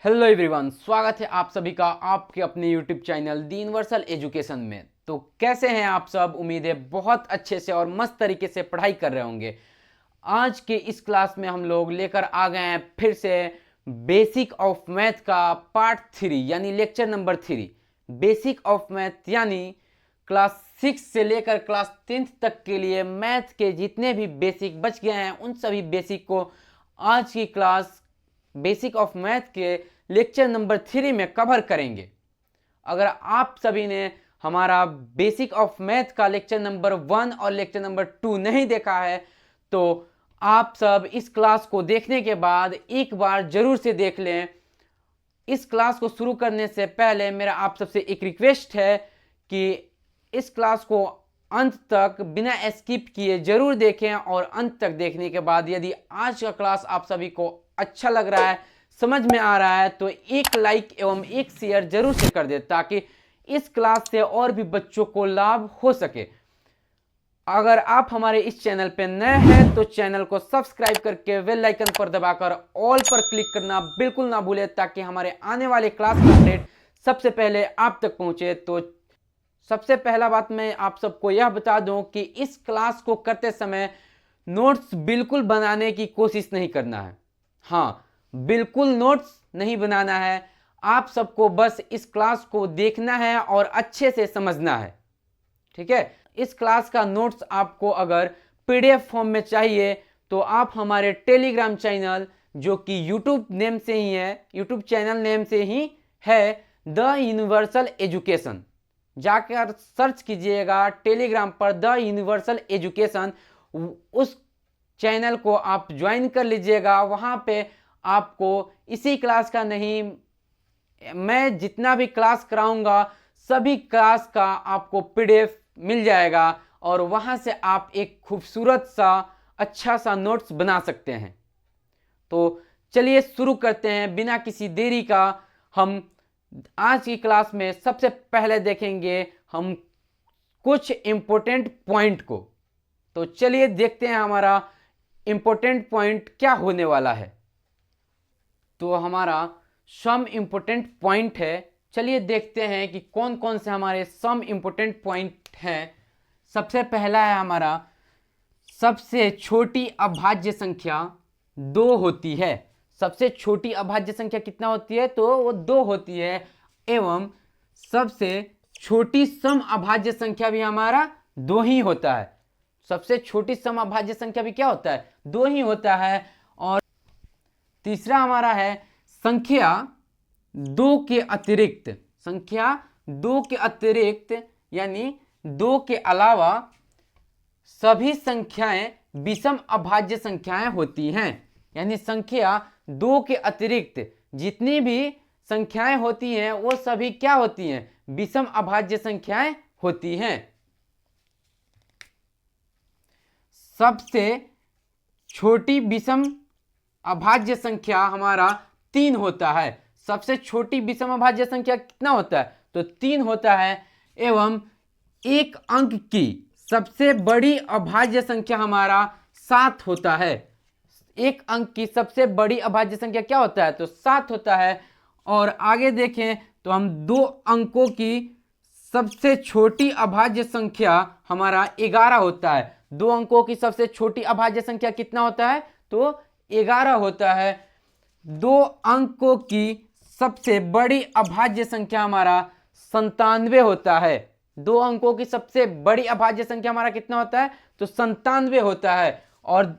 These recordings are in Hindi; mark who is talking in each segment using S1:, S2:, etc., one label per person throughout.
S1: हेलो एवरीवन, स्वागत है आप सभी का आपके अपने YouTube channel the universal education में। तो कैसे हैं आप सब? उम्मीद है बहुत अच्छे से और मस्त तरीके से पढ़ाई कर रहे होंगे। आज के इस क्लास में हम लोग लेकर आ गए हैं फिर से बेसिक ऑफ मैथ का पार्ट 3 यानी lecture number 3। Basic of math यानी क्लास 6 से लेकर क्लास 10th तक के लिए मैथ के जितने भी बेसिक बच गए हैं उन सभी बेसिक को आज की क्लास बेसिक ऑफ मैथ के लेक्चर नंबर 3 में कवर करेंगे। अगर आप सभी ने हमारा बेसिक ऑफ मैथ का लेक्चर नंबर 1 और लेक्चर नंबर 2 नहीं देखा है तो आप सब इस क्लास को देखने के बाद एक बार जरूर से देख लें। इस क्लास को शुरू करने से पहले मेरा आप सबसे एक रिक्वेस्ट है कि इस क्लास को अंत तक बिना स्किप किए जरूर देखें और अंत तक देखने के बाद यदि आज का क्लास आप सभी को अच्छा लग रहा है, समझ में आ रहा है तो एक लाइक एवं एक शेयर जरूर से कर दे ताकि इस क्लास से और भी बच्चों को लाभ हो सके। अगर आप हमारे इस चैनल पे नए हैं तो चैनल को सब्सक्राइब करके बेल आइकन पर दबाकर ऑल पर क्लिक करना बिल्कुल ना भूलें ताकि हमारे आने वाले क्लास का अपडेट सबसे पहले आप तक पहुंचे। तो सबसे पहला बात मैं आप सबको यह बता दूं कि इस क्लास को करते समय नोट्स बिल्कुल बनाने की कोशिश नहीं करना है। हाँ, बिल्कुल नोट्स नहीं बनाना है। आप सबको बस इस क्लास को देखना है और अच्छे से समझना है, ठीक है। इस क्लास का नोट्स आपको अगर पीडीएफ फॉर्म में चाहिए तो आप हमारे टेलीग्राम चैनल जो कि यूट्यूब नेम से ही है, यूट्यूब चैनल नेम से ही है, द यूनिवर्सल एजुकेशन, जाकर सर्च कीजिएगा टेलीग्राम पर द यूनिवर्सल एजुकेशन। उस चैनल को आप ज्वाइन कर लीजिएगा। वहाँ पे आपको इसी क्लास का नहीं, मैं जितना भी क्लास कराऊंगा सभी क्लास का आपको पीडीएफ मिल जाएगा और वहाँ से आप एक खूबसूरत सा अच्छा सा नोट्स बना सकते हैं। तो चलिए शुरू करते हैं बिना किसी देरी का। हम आज की क्लास में सबसे पहले देखेंगे हम कुछ इंपॉर्टेंट पॉइंट को। तो चलिए देखते हैं हमारा इंपॉर्टेंट पॉइंट क्या होने वाला है। तो हमारा सम इंपॉर्टेंट पॉइंट है। चलिए देखते हैं कि कौन कौन से हमारे सम इंपॉर्टेंट पॉइंट हैं। सबसे पहला है हमारा सबसे छोटी अभाज्य संख्या 2 होती है। सबसे छोटी अभाज्य संख्या कितना होती है? तो वो 2 होती है। एवं सबसे छोटी सम अभाज्य संख्या भी हमारा 2 ही होता है। सबसे छोटी सम अभाज्य संख्या भी क्या होता है? 2 ही होता है। और तीसरा हमारा है संख्या 2 के अतिरिक्त। संख्या 2 के अतिरिक्त यानी 2 के अलावा सभी संख्याएं विषम अभाज्य संख्याएं होती हैं। यानी संख्या 2 के अतिरिक्त जितनी भी संख्याएं होती हैं वो सभी क्या होती हैं? विषम अभाज्य संख्याएं होती हैं। सबसे छोटी विषम अभाज्य संख्या हमारा 3 होता है। सबसे छोटी विषम अभाज्य संख्या कितना होता है? तो 3 होता है। एवं एक अंक की सबसे बड़ी अभाज्य संख्या हमारा 7 होता है। एक अंक की सबसे बड़ी अभाज्य संख्या क्या होता है? तो 7 होता है। और आगे देखें तो हम 2 अंकों की सबसे छोटी अभाज्य संख्या हमारा 11 होता है। 2 अंकों की सबसे छोटी अभाज्य संख्या कितना होता है? तो 11 होता है। 2 अंकों की सबसे बड़ी अभाज्य संख्या हमारा 97 होता है। 2 अंकों की सबसे बड़ी अभाज्य संख्या हमारा कितना होता है? तो 97 होता है। और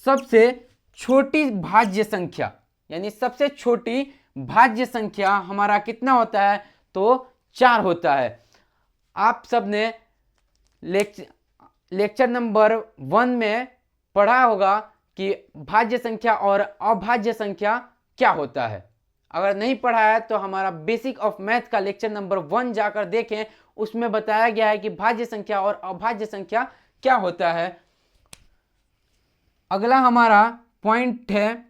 S1: सबसे छोटी भाज्य संख्या यानी सबसे छोटी भाज्य संख्या हमारा कितना होता है? तो 4 होता है। आप सबने लेक्चर नंबर 1 में पढ़ा होगा कि भाज्य संख्या और अभाज्य संख्या क्या होता है। अगर नहीं पढ़ा है तो हमारा बेसिक ऑफ मैथ का लेक्चर नंबर 1 जाकर देखें, उसमें बताया गया है कि भाज्य संख्या और अभाज्य संख्या क्या होता है। अगला हमारा पॉइंट है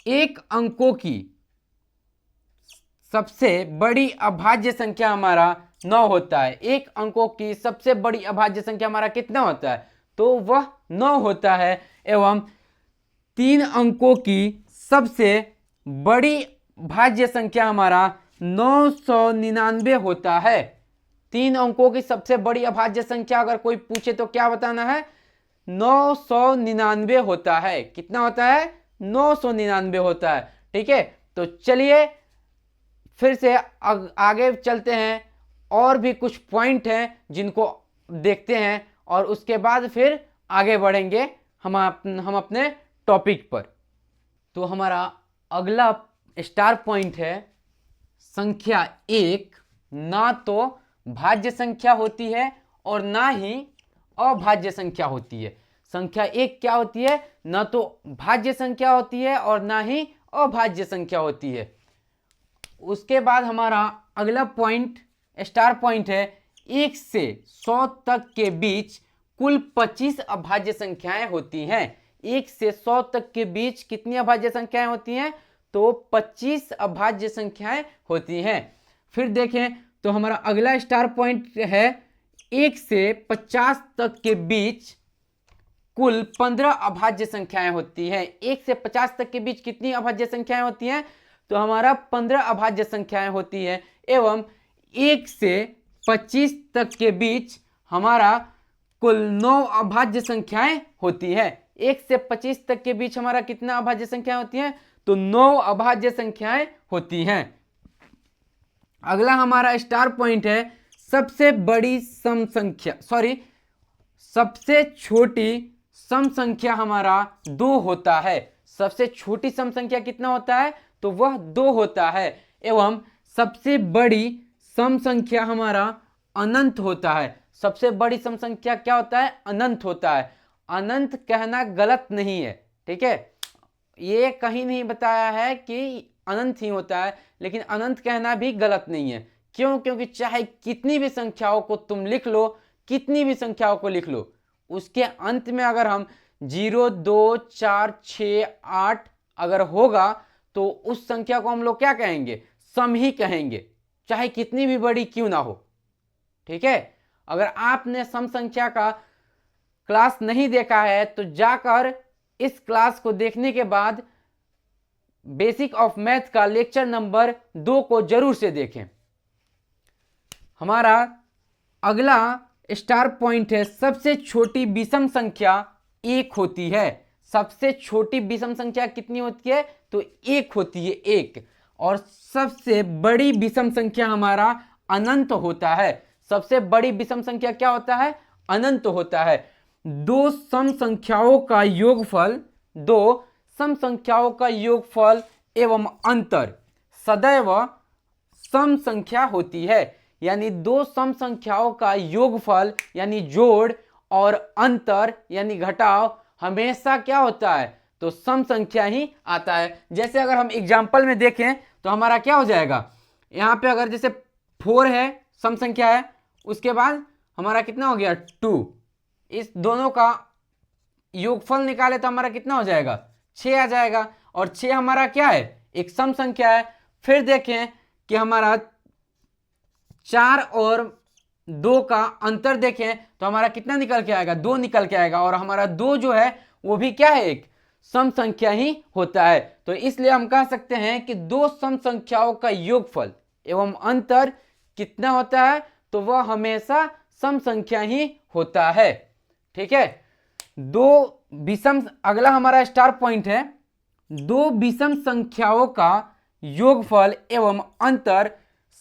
S1: एक अंकों की सबसे बड़ी अभाज्य संख्या हमारा 9 होता है। एक अंकों की सबसे बड़ी अभाज्य संख्या हमारा कितना होता है? तो वह 9 होता है। एवं 3 अंकों की सबसे बड़ी भाज्य संख्या हमारा 999 होता है। 3 अंकों की सबसे बड़ी अभाज्य संख्या अगर कोई पूछे तो क्या बताना है? 999 होता है। कितना होता है? 999 होता है। ठीक है, तो चलिए फिर से आगे चलते हैं, और भी कुछ पॉइंट हैं जिनको देखते हैं और उसके बाद फिर आगे बढ़ेंगे हम अपने टॉपिक पर। तो हमारा अगला स्टार पॉइंट है संख्या 1 ना तो भाज्य संख्या होती है और ना ही अभाज्य संख्या होती है। संख्या 1 क्या होती है? ना तो भाज्य संख्या होती है और ना ही अभाज्य संख्या होती है। उसके बाद हमारा अगला पॉइंट स्टार पॉइंट है 1 से 100 तक के बीच कुल 25 अभाज्य संख्याएं होती हैं। 1 से 100 तक के बीच कितनी अभाज्य संख्याएं होती हैं? तो 25 अभाज्य संख्याएं होती हैं। फिर देखें तो हमारा अगला स्टार पॉइंट है 1 से 50 तक के बीच कुल 15 अभाज्य संख्याएं होती हैं। 1 से 50 तक के बीच कितनी अभाज्य संख्याएं होती हैं? तो हमारा 15 अभाज्य संख्याएं होती हैं। एवं 1 से 25 तक के बीच हमारा कुल 9 अभाज्य संख्याएं होती हैं। 1 से 25 तक के बीच हमारा कितना अभाज्य संख्याएं होती हैं? तो 9 अभाज्य संख्याएं होती हैं। अगला हमारा स्टार पॉइंट है सबसे बड़ी सम संख्या, सबसे छोटी सम संख्या हमारा 2 होता है। सबसे छोटी सम संख्या कितना होता है? तो वह 2 होता है। एवं सबसे बड़ी सम संख्या हमारा अनंत होता है। सबसे बड़ी सम संख्या क्या होता है? अनंत होता है। अनंत कहना गलत नहीं है, ठीक है, ये कहीं नहीं बताया है कि अनंत ही होता है, लेकिन अनंत कहना भी गलत नहीं है। क्यों? क्योंकि चाहे कितनी भी संख्याओं को तुम लिख लो, कितनी भी संख्याओं को लिख लो, उसके अंत में अगर हम 0, 2, 4, 6, 8 अगर होगा तो उस संख्या को हम लोग क्या कहेंगे? सम ही कहेंगे, चाहे कितनी भी बड़ी क्यों ना हो। ठीक है, अगर आपने सम संख्या का क्लास नहीं देखा है तो जाकर इस क्लास को देखने के बाद बेसिक ऑफ मैथ का लेक्चर नंबर 2 को जरूर से देखें। हमारा अगला स्टार पॉइंट है सबसे छोटी विषम संख्या 1 होती है। सबसे छोटी विषम संख्या कितनी होती है? तो 1 होती है, 1। और सबसे बड़ी विषम संख्या हमारा अनंत होता है। सबसे बड़ी विषम संख्या क्या होता है? अनंत होता है। दो सम संख्याओं का योगफल एवं अंतर सदैव सम संख्या होती है। यानी दो सम संख्याओं का योगफल यानी जोड़ और अंतर यानी घटाव हमेशा क्या होता है? तो सम संख्या ही आता है। जैसे अगर हम एग्जाम्पल में देखें तो हमारा क्या हो जाएगा? यहाँ पे अगर जैसे 4 है, सम संख्या है, उसके बाद हमारा कितना हो गया? 2। इस दोनों का योगफल निकाले तो हमारा कितना हो जाएगा? 6 आ जाएगा। और 6 हमारा क्या है? एक सम संख्या है। फिर देखें कि हमारा 4 और 2 का अंतर देखें तो हमारा कितना निकल के आएगा? 2 निकल के आएगा। और हमारा 2 जो है वो भी क्या है? एक सम संख्या ही होता है। तो इसलिए हम कह सकते हैं कि दो सम संख्याओं का योगफल एवं अंतर कितना होता है? तो वह हमेशा सम संख्या ही होता है। ठीक है, अगला हमारा स्टार पॉइंट है दो विषम संख्याओं का योगफल एवं अंतर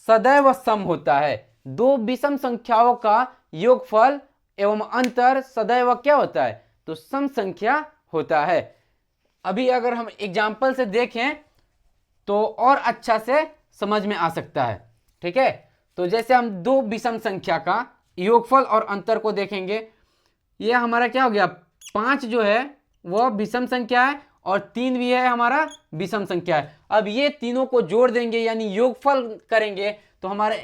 S1: सदैव सम होता है। दो विषम संख्याओं का योगफल एवं अंतर सदैव क्या होता है? तो सम संख्या होता है। अभी अगर हम एग्जाम्पल से देखें तो और अच्छा से समझ में आ सकता है। ठीक है, तो जैसे हम दो विषम संख्या का योगफल और अंतर को देखेंगे, ये हमारा क्या हो गया? 5 जो है वह विषम संख्या है और 3 भी है हमारा विषम संख्या है। अब ये तीनों को जोड़ देंगे यानी योगफल करेंगे तो हमारा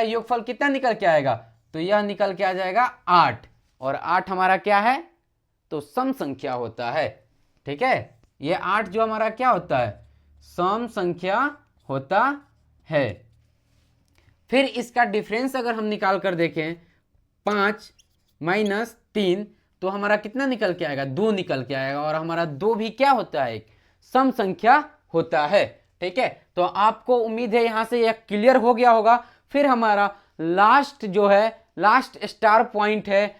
S1: योगफल कितना निकल के आएगा? तो यह निकल के आ जाएगा 8। और 8 हमारा क्या है? तो सम संख्या होता है। ठीक है, ये 8 जो हमारा क्या होता है? सम संख्या होता है। फिर इसका डिफरेंस अगर हम निकाल कर देखें 5 - 3 तो हमारा कितना निकल के आएगा? 2 निकल के आएगा। और हमारा 2 भी क्या होता है? एक सम संख्या होता है। ठीक है, तो आपको उम्मीद है यहां से यह क्लियर हो गया होगा। फिर हमारा लास्ट जो है, लास्ट स्टार पॉइंट है,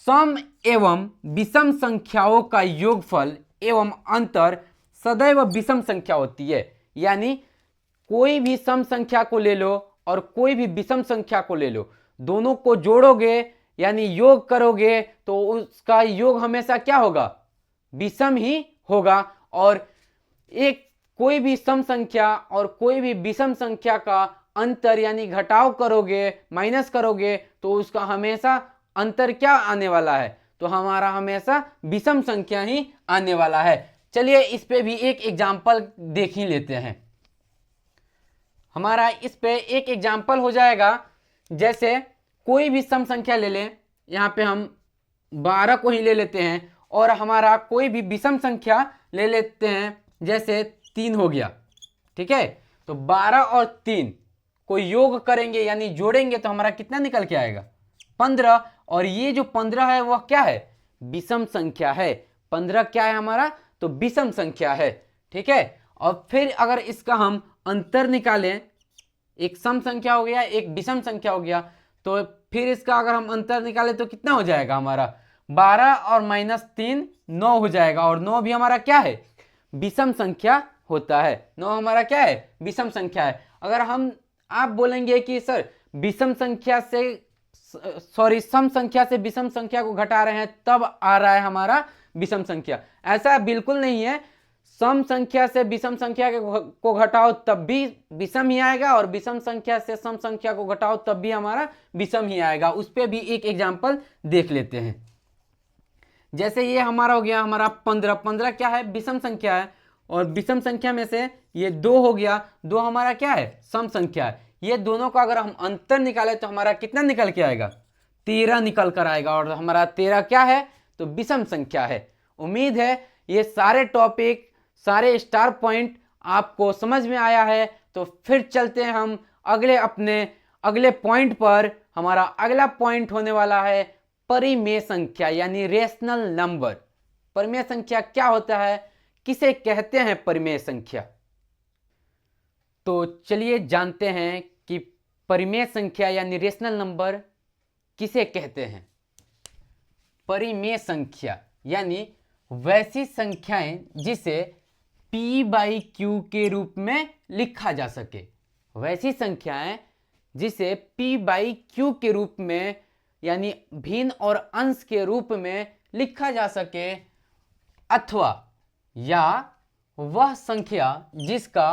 S1: सम एवं विषम संख्याओं का योगफल एवं अंतर सदैव विषम संख्या होती है। यानी कोई भी सम संख्या को ले लो और कोई भी विषम संख्या को ले लो, दोनों को जोड़ोगे यानी योग करोगे तो उसका योग हमेशा क्या होगा, विषम ही होगा। और एक कोई भी सम संख्या और कोई भी विषम संख्या का अंतर यानी घटाव करोगे, माइनस करोगे, तो उसका हमेशा अंतर क्या आने वाला है, तो हमारा हमेशा विषम संख्या ही आने वाला है। चलिए इस पे भी एक एग्जाम्पल देख ही लेते हैं। हमारा इस पे एक एग्जाम्पल हो जाएगा, जैसे कोई भी सम संख्या ले लें, यहाँ पे हम 12 को ही ले लेते हैं, और हमारा कोई भी विषम संख्या ले लेते हैं, जैसे 3 हो गया। ठीक है, तो 12 और 3 को योग करेंगे यानी जोड़ेंगे तो हमारा कितना निकल के आएगा, 15। और ये जो 15 है वह क्या है, विषम संख्या है। 15 क्या है हमारा, तो विषम संख्या है। ठीक है, और फिर अगर इसका हम अंतर निकालें, एक सम संख्या हो गया, एक विषम संख्या हो गया, तो फिर इसका अगर हम अंतर निकालें तो कितना हो जाएगा हमारा, 12 और -3 9 हो जाएगा। और 9 भी हमारा क्या है, विषम संख्या होता है। 9 हमारा क्या है, विषम संख्या है। अगर हम आप बोलेंगे कि सर विषम संख्या से सम संख्या से विषम संख्या को घटा रहे हैं तब आ रहा है हमारा विषम संख्या, ऐसा बिल्कुल नहीं है। सम संख्या से विषम संख्या को घटाओ तब भी विषम ही आएगा, और विषम संख्या से सम संख्या को घटाओ तब भी हमारा विषम ही आएगा। उस पर भी एक एग्जाम्पल देख लेते हैं। जैसे ये हमारा हो गया, हमारा 15 क्या है, विषम संख्या है, और विषम संख्या में से ये 2 हो गया, 2 हमारा क्या है, सम संख्या है। ये दोनों का अगर हम अंतर निकालें तो हमारा कितना निकल के आएगा, 13 निकल कर आएगा, और हमारा 13 क्या है, तो विषम संख्या है। उम्मीद है ये सारे टॉपिक, सारे स्टार पॉइंट आपको समझ में आया है। तो फिर चलते हैं हम अगले पॉइंट पर। हमारा अगला पॉइंट होने वाला है परिमेय संख्या यानी रेशनल नंबर। परिमेय संख्या क्या होता है, किसे कहते हैं परिमेय संख्या, तो चलिए जानते हैं कि परिमेय संख्या यानी रेशनल नंबर किसे कहते हैं। परिमेय संख्या यानी वैसी संख्याएं जिसे p/q के रूप में लिखा जा सके। वैसी संख्याएं जिसे p/q के रूप में यानी भिन्न और अंश के रूप में लिखा जा सके, अथवा या वह संख्या जिसका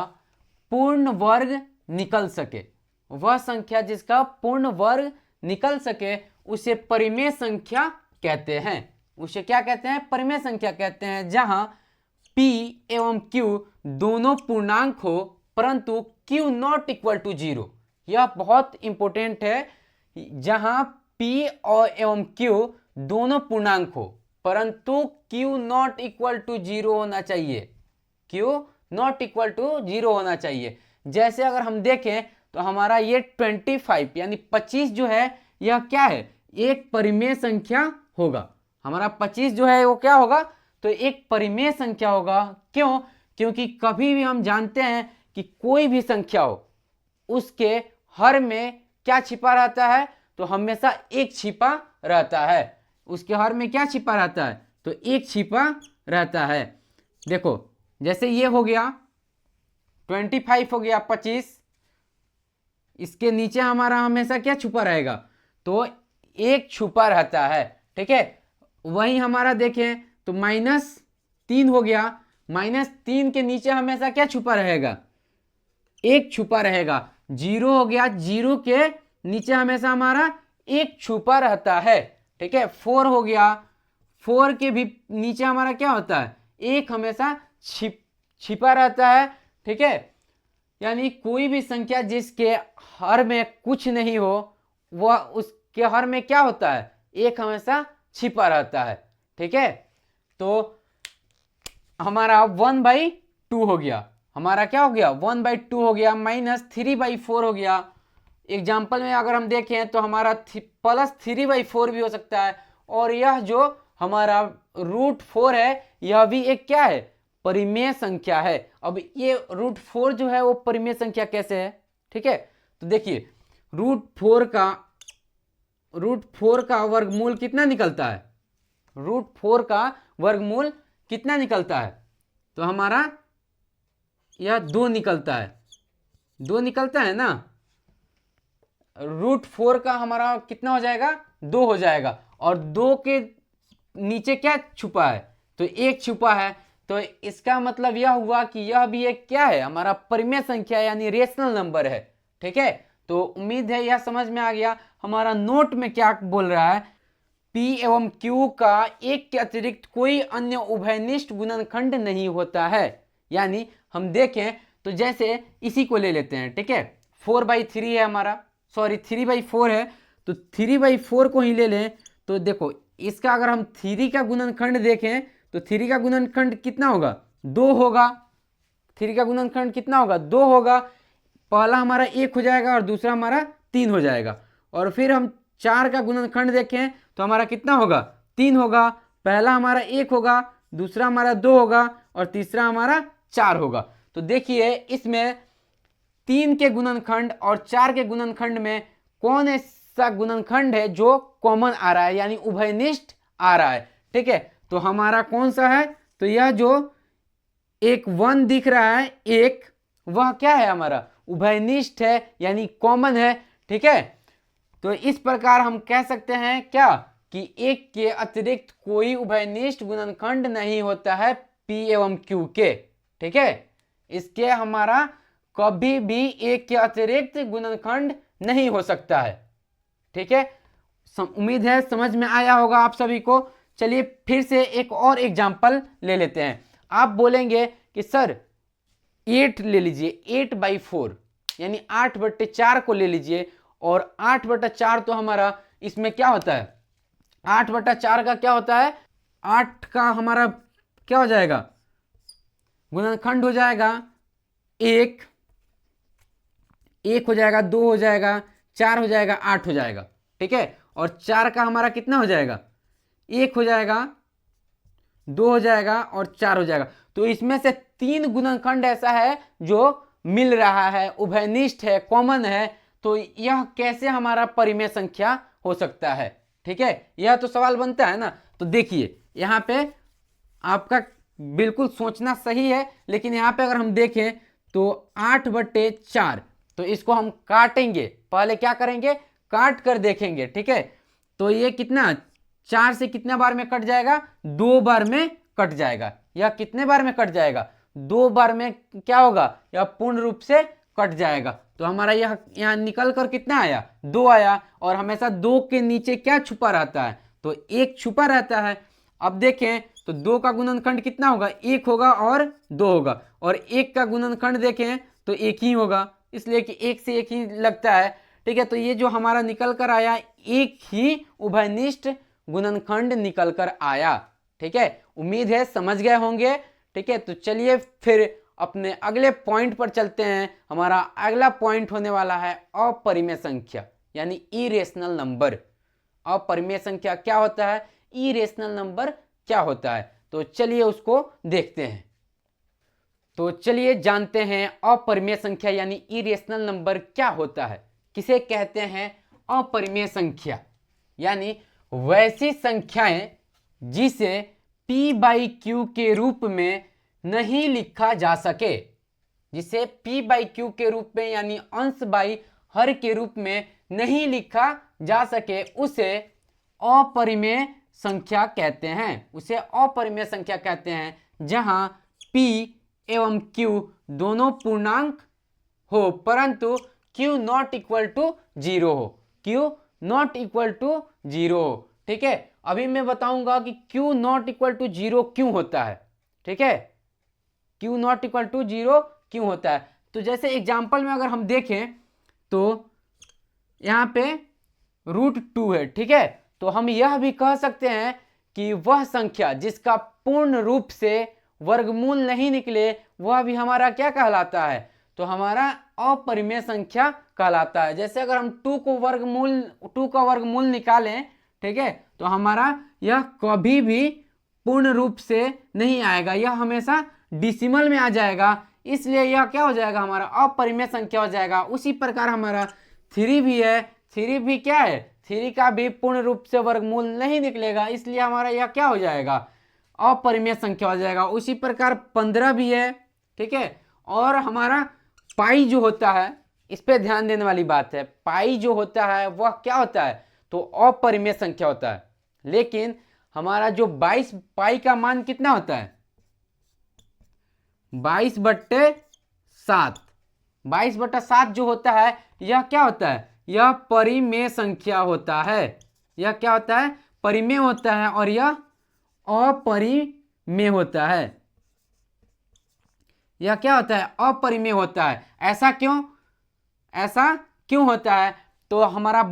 S1: पूर्ण वर्ग निकल सके। वह संख्या जिसका पूर्ण वर्ग निकल सके उसे परिमेय संख्या कहते हैं। उसे क्या कहते हैं, परिमेय संख्या कहते हैं। जहां p एवं q दोनों पूर्णांक हो परंतु q नॉट इक्वल टू 0। यह बहुत इंपॉर्टेंट है। जहां p और एवं q दोनों पूर्णांक हो परंतु q नॉट इक्वल टू 0 होना चाहिए। q नॉट इक्वल टू 0 होना चाहिए। जैसे अगर हम देखें तो हमारा ये 25 यानी 25 जो है यह क्या है, एक परिमेय संख्या होगा। हमारा 25 जो है वो क्या होगा, तो एक परिमेय संख्या होगा। क्यों, क्योंकि कभी भी हम जानते हैं कि कोई भी संख्या हो उसके हर में क्या छिपा रहता है, तो हमेशा एक छिपा रहता है। उसके हर में क्या छिपा रहता है, तो एक छिपा रहता है। देखो जैसे ये हो गया 25 हो गया 25, इसके नीचे हमारा हमेशा क्या छुपा रहेगा, तो एक छुपा रहता है। ठीक है, वही हमारा देखें तो -3 हो गया, -3 के नीचे हमेशा क्या छुपा रहेगा, एक छुपा रहेगा। 0 हो गया, 0 के नीचे हमेशा हमारा एक छुपा रहता है। ठीक है, 4 हो गया, 4 के भी नीचे हमारा क्या होता है, एक हमेशा छिपा रहता है। ठीक है, यानी कोई भी संख्या जिसके हर में कुछ नहीं हो वह उसके हर में क्या होता है, एक हमेशा छिपा रहता है। ठीक है, तो हमारा 1/2 हो गया। हमारा क्या हो गया, 1/2 हो गया, -3/4 हो गया। एग्जाम्पल में अगर हम देखें तो हमारा +3/4 भी हो सकता है। और यह जो हमारा √4 है यह भी एक क्या है, परिमेय संख्या है। अब ये √4 जो है वो परिमेय संख्या कैसे है, ठीक है। तो देखिए √4 का वर्गमूल कितना निकलता है, √4 का वर्गमूल कितना निकलता है, तो हमारा यह 2 निकलता है, 2 निकलता है ना। √4 का हमारा कितना हो जाएगा, 2 हो जाएगा, और 2 के नीचे क्या छुपा है, तो 1 छुपा है। तो इसका मतलब यह हुआ कि यह भी एक क्या है, हमारा परिमेय संख्या यानी रेशनल नंबर है, ठीक है। तो उम्मीद है यह समझ में आ गया। हमारा नोट में क्या बोल रहा है, P एवं Q का 1 के अतिरिक्त कोई अन्य उभयनिष्ठ गुणनखंड नहीं होता है। यानी हम देखें तो जैसे इसी को ले लेते हैं, ठीक है, 4/3 है हमारा, सॉरी 3/4 है, तो 3/4 को ही ले लें। तो देखो इसका अगर हम 3 का गुणनखंड देखें तो 3 का गुणनखंड कितना होगा, 2 होगा। 3 का गुणनखंड कितना होगा, 2 होगा। पहला हमारा 1 हो जाएगा और दूसरा हमारा 3 हो जाएगा। और फिर हम 4 का गुणनखंड देखें तो हमारा कितना होगा, 3 होगा। पहला हमारा 1 होगा, दूसरा हमारा 2 होगा और तीसरा हमारा 4 होगा। तो देखिए इसमें 3 के गुणनखंड और 4 के गुणनखंड में कौन ऐसा गुणनखंड है जो कॉमन आ रहा है, यानी उभयनिष्ठ आ रहा है, ठीक है। तो हमारा कौन सा है, तो यह जो एक 1 दिख रहा है, एक, वह क्या है, हमारा उभयनिष्ठ है यानी कॉमन है, ठीक है। तो इस प्रकार हम कह सकते हैं क्या कि 1 के अतिरिक्त कोई उभयनिष्ठ गुणनखंड नहीं होता है P एवं Q के, ठीक है। इसके हमारा कभी भी 1 के अतिरिक्त गुणनखंड नहीं हो सकता है, ठीक है। उम्मीद है समझ में आया होगा आप सभी को। चलिए फिर से एक और एग्जांपल ले लेते हैं। आप बोलेंगे कि सर 8 ले लीजिए, 8/4 यानी 8/4 को ले लीजिए। और 8/4 तो हमारा इसमें क्या होता है, 8/4 का क्या होता है, 8 का हमारा क्या हो जाएगा, गुणनखंड हो जाएगा 1 हो जाएगा, 2 हो जाएगा, 4 हो जाएगा, 8 हो जाएगा, ठीक है। और 4 का हमारा कितना हो जाएगा, 1 हो जाएगा, 2 हो जाएगा और 4 हो जाएगा। तो इसमें से 3 गुणनखंड ऐसा है जो मिल रहा है, उभयनिष्ठ है, कॉमन है। तो यह कैसे हमारा परिमेय संख्या हो सकता है, ठीक है, यह तो सवाल बनता है ना। तो देखिए यहाँ पे आपका बिल्कुल सोचना सही है, लेकिन यहाँ पे अगर हम देखें तो 8/4, तो इसको हम काटेंगे, पहले क्या करेंगे, काट कर देखेंगे, ठीक है। तो ये कितना, 4 से कितना बार में कट जाएगा, 2 बार में कट जाएगा। यह कितने बार में कट जाएगा, 2 बार में क्या होगा, यह पूर्ण रूप से कट जाएगा। तो हमारा यह यहाँ निकल कर कितना आया, 2 आया। और हमेशा 2 के नीचे क्या छुपा रहता है, तो 1 छुपा रहता है। अब देखें तो 2 का गुणनखंड कितना होगा, 1 होगा और 2 होगा। और 1 का गुणनखंड देखें तो 1 ही होगा, इसलिए कि 1 से 1 ही लगता है, ठीक है। तो ये जो हमारा निकल कर आया, 1 ही उभयनिष्ठ गुणनखंड निकल कर आया, ठीक है। उम्मीद है समझ गए होंगे, ठीक है। तो चलिए फिर अपने अगले पॉइंट पर चलते हैं। हमारा अगला पॉइंट होने वाला है अपरिमेय संख्या यानी इरेशनल नंबर। अपरिमेय संख्या क्या होता है, इरेशनल नंबर क्या होता है, तो चलिए उसको देखते हैं। तो चलिए जानते हैं अपरिमेय संख्या यानी इरेशनल नंबर क्या होता है। किसे कहते हैं अपरिमेय संख्या, यानी वैसी संख्याएं जिसे P/Q के रूप में नहीं लिखा जा सके, जिसे P/Q के रूप में यानी अंश बाई हर के रूप में नहीं लिखा जा सके, उसे अपरिमेय संख्या कहते हैं। उसे अपरिमेय संख्या कहते हैं जहां P एवं Q दोनों पूर्णांक हो परंतु Q नॉट इक्वल टू 0 हो, Q नॉट इक्वल टू 0 हो, ठीक है। अभी मैं बताऊंगा कि Q नॉट इक्वल टू 0 क्यों होता है, ठीक है, Q नॉट इक्वल टू 0 क्यों होता है। तो जैसे एग्जांपल में अगर हम देखें तो यहाँ पे √2 है, ठीक है। तो हम यह भी कह सकते हैं कि वह संख्या जिसका पूर्ण रूप से वर्गमूल नहीं निकले वह भी हमारा क्या कहलाता है, तो हमारा अपरिमेय संख्या कहलाता है। जैसे अगर हम 2 का वर्गमूल निकालें, ठीक है, तो हमारा यह कभी भी पूर्ण रूप से नहीं आएगा, यह हमेशा डिसिमल में आ जाएगा, इसलिए यह क्या हो जाएगा, हमारा अपरिमेय संख्या हो जाएगा। उसी प्रकार हमारा 3 भी है, 3 भी क्या है, 3 का भी पूर्ण रूप से वर्गमूल नहीं निकलेगा, इसलिए हमारा यह क्या हो जाएगा, अपरिमेय संख्या हो जाएगा। उसी प्रकार 15 भी है, ठीक है। और हमारा पाई जो होता है, इस पे ध्यान देने वाली बात है, पाई जो होता है वह क्या होता है, तो अपरिमेय संख्या होता है। लेकिन हमारा जो 22 पाई का मान कितना होता है, 22/7। 22/7 जो होता है यह क्या होता है, यह परिमेय संख्या होता है। यह क्या होता है, परिमेय होता है, और यह अपरिमेय होता है। यह क्या होता है, अपरिमेय होता है। ऐसा क्यों, ऐसा क्यों होता है, तो हमारा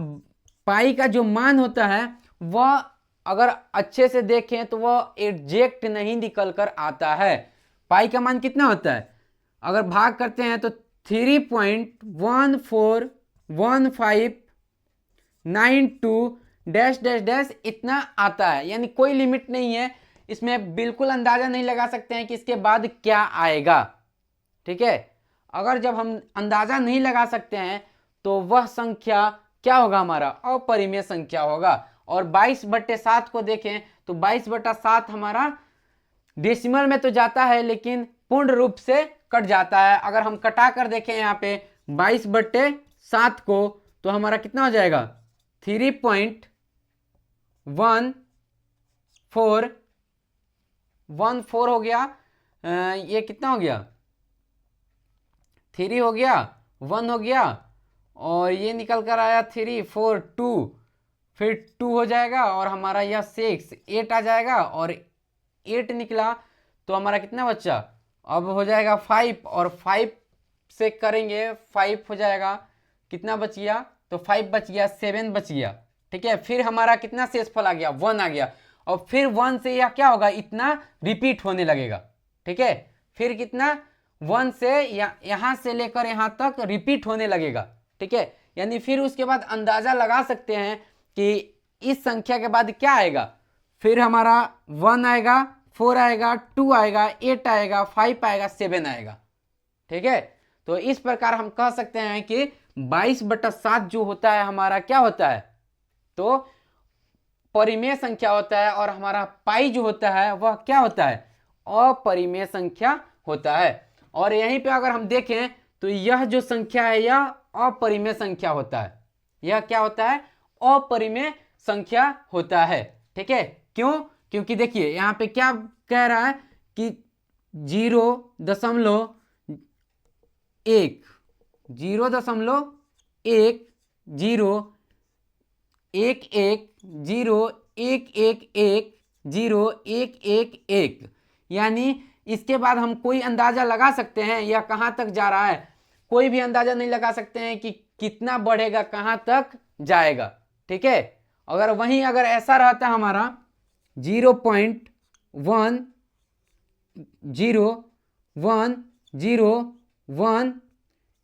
S1: पाई का जो मान होता है वह अगर अच्छे से देखें तो वह एग्जैक्ट नहीं निकल कर आता है। पाई का मान कितना होता है, अगर भाग करते हैं तो 3.141592 डैश डैश डैश इतना आता है, यानी कोई लिमिट नहीं है इसमें, बिल्कुल अंदाजा नहीं लगा सकते हैं कि इसके बाद क्या आएगा, ठीक है। अगर जब हम अंदाजा नहीं लगा सकते हैं तो वह संख्या क्या होगा, हमारा अपरिमेय संख्या होगा। और 22/7 को देखें तो 22/7 हमारा डेसिमल में तो जाता है लेकिन पूर्ण रूप से कट जाता है। अगर हम कटा कर देखें यहाँ पे 22/7 को, तो हमारा कितना हो जाएगा, 3.1414 हो गया। ये कितना हो गया, 3 हो गया, 1 हो गया, और ये निकल कर आया 3 4 2, फिर 2 हो जाएगा, और हमारा यह 6 8 आ जाएगा, और 8 निकला तो हमारा कितना बच्चा, अब हो जाएगा 5, और 5 से करेंगे 5 हो जाएगा, कितना बच गया, तो 5 बच गया, 7 बच गया, ठीक है। फिर हमारा कितना शेषफल आ गया, 1 आ गया, और फिर 1 से यह क्या होगा, इतना रिपीट होने लगेगा, ठीक है। फिर कितना, 1 से यहाँ से लेकर यहाँ तक रिपीट होने लगेगा, ठीक है। यानी फिर उसके बाद अंदाजा लगा सकते हैं कि इस संख्या के बाद क्या आएगा, फिर हमारा 1 आएगा, 4 आएगा, 2 आएगा, 8 आएगा, 5 आएगा, 7 आएगा, ठीक है। तो इस प्रकार हम कह सकते हैं कि 22/7 जो होता है हमारा क्या होता है, तो परिमेय संख्या होता है, और हमारा पाई जो होता है वह क्या होता है, अपरिमेय संख्या होता है। और यहीं पे अगर हम देखें तो यह जो संख्या है यह अपरिमेय संख्या होता है। यह क्या होता है, अपरिमेय संख्या होता है, ठीक है। क्यों, क्योंकि देखिए यहाँ पे क्या कह रहा है कि 0.1 0.1 0 1 1 0 1 1 1 0 1 1 1, यानी इसके बाद हम कोई अंदाजा लगा सकते हैं यह कहाँ तक जा रहा है, कोई भी अंदाजा नहीं लगा सकते हैं कि कितना बढ़ेगा, कहाँ तक जाएगा, ठीक है। अगर ऐसा रहता हमारा 0.1 0 1 0 1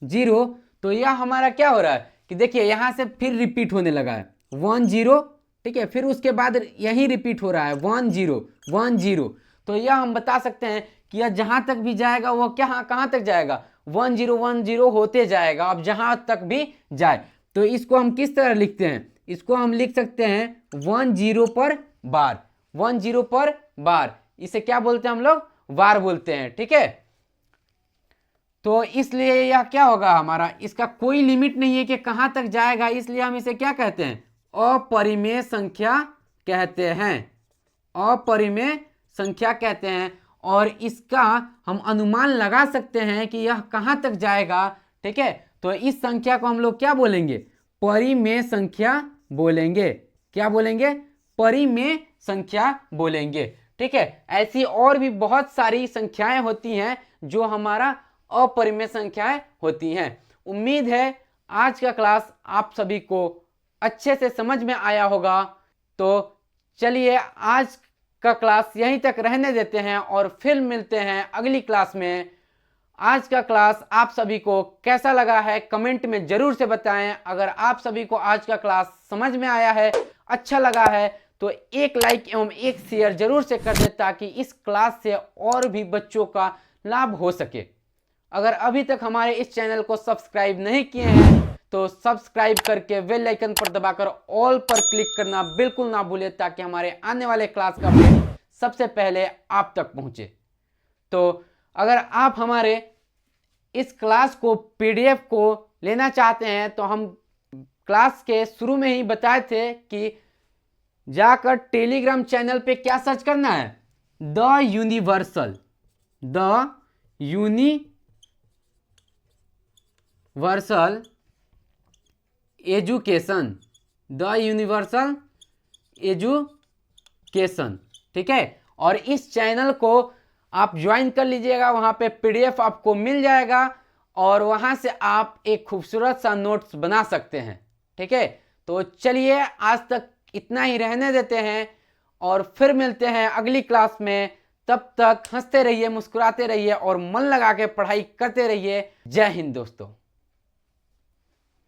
S1: 0, तो यह हमारा क्या हो रहा है कि देखिए यहाँ से फिर रिपीट होने लगा है 1 0, ठीक है। फिर उसके बाद यही रिपीट हो रहा है 1 0 1 0, तो यह हम बता सकते हैं कि यह जहां तक भी जाएगा वह कहां तक जाएगा, 1 0 1 0 होते जाएगा, अब जहां तक भी जाए। तो इसको हम किस तरह लिखते हैं, इसको हम लिख सकते हैं 1 0 पर बार, 1 0 पर बार, इसे क्या बोलते हैं हम लोग, वार बोलते हैं, ठीक है। तो इसलिए यह क्या होगा हमारा, इसका कोई लिमिट नहीं है कि कहां तक जाएगा, इसलिए हम इसे क्या कहते हैं, अपरिमेय संख्या कहते हैं, अपरिमेय संख्या कहते हैं। और इसका हम अनुमान लगा सकते हैं कि यह कहां तक जाएगा, ठीक है। तो इस संख्या को हम लोग क्या बोलेंगे, परिमेय संख्या बोलेंगे। क्या बोलेंगे, परिमेय संख्या बोलेंगे, ठीक है। ऐसी और भी बहुत सारी संख्याएं होती हैं जो हमारा अपरिमेय संख्याएं होती हैं। उम्मीद है आज का क्लास आप सभी को अच्छे से समझ में आया होगा। तो चलिए आज का क्लास यहीं तक रहने देते हैं और फिर मिलते हैं अगली क्लास में। आज का क्लास आप सभी को कैसा लगा है कमेंट में जरूर से बताएं। अगर आप सभी को आज का क्लास समझ में आया है, अच्छा लगा है, तो एक लाइक एवं एक शेयर जरूर से कर दें ताकि इस क्लास से और भी बच्चों का लाभ हो सके। अगर अभी तक हमारे इस चैनल को सब्सक्राइब नहीं किए हैं तो सब्सक्राइब करके बेल आइकन पर दबाकर ऑल पर क्लिक करना बिल्कुल ना भूलें, ताकि हमारे आने वाले क्लास का अपडेट सबसे पहले आप तक पहुंचे। तो अगर आप हमारे इस क्लास को पीडीएफ को लेना चाहते हैं तो हम क्लास के शुरू में ही बताए थे कि जाकर टेलीग्राम चैनल पे क्या सर्च करना है, the universal education, the universal education, ठीक है। और इस चैनल को आप ज्वाइन कर लीजिएगा, वहां पे पीडीएफ आपको मिल जाएगा और वहां से आप एक खूबसूरत सा नोट्स बना सकते हैं, ठीक है। तो चलिए आज तक इतना ही रहने देते हैं और फिर मिलते हैं अगली क्लास में। तब तक हंसते रहिए, मुस्कुराते रहिए और मन लगा के पढ़ाई करते रहिए। जय हिंद दोस्तों।